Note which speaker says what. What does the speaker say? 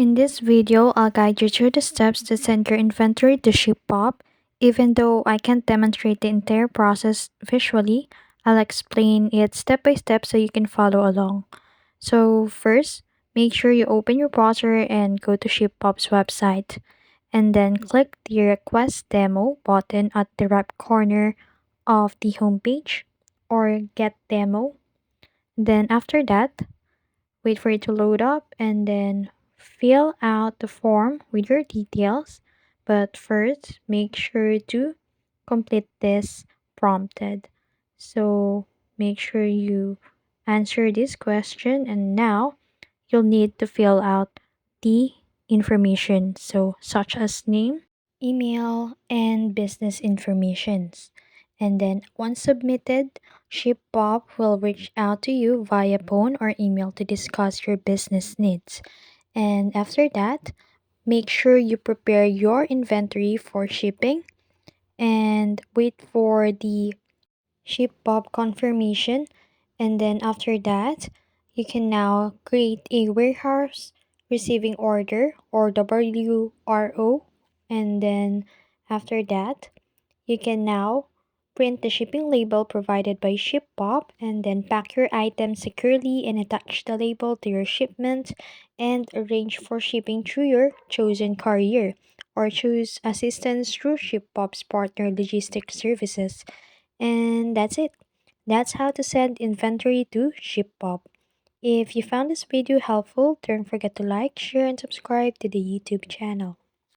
Speaker 1: In this video, I'll guide you through the steps to send your inventory to ShipBob. Even though I can't demonstrate the entire process visually, I'll explain it step by step so you can follow along. So first, make sure you open your browser and go to ShipBob's website, and then click the Request Demo button at the right corner of the homepage or Get Demo. Then after that, wait for it to load up and then fill out the form with your details. But first, make sure to complete this prompted. So make sure you answer this question, and now you'll need to fill out the information, so such as name, email, and business informations. And then once submitted, ShipBob will reach out to you via phone or email to discuss your business needs. And after that, make sure you prepare your inventory for shipping and wait for the ShipBob confirmation. And then after that, you can now create a warehouse receiving order or WRO. And then after that, you can now print the shipping label provided by ShipBob and then pack your items securely and attach the label to your shipment and arrange for shipping through your chosen courier or choose assistance through ShipBob's partner logistics services. And that's it. That's how to send inventory to ShipBob. If you found this video helpful, don't forget to like, share, and subscribe to the YouTube channel.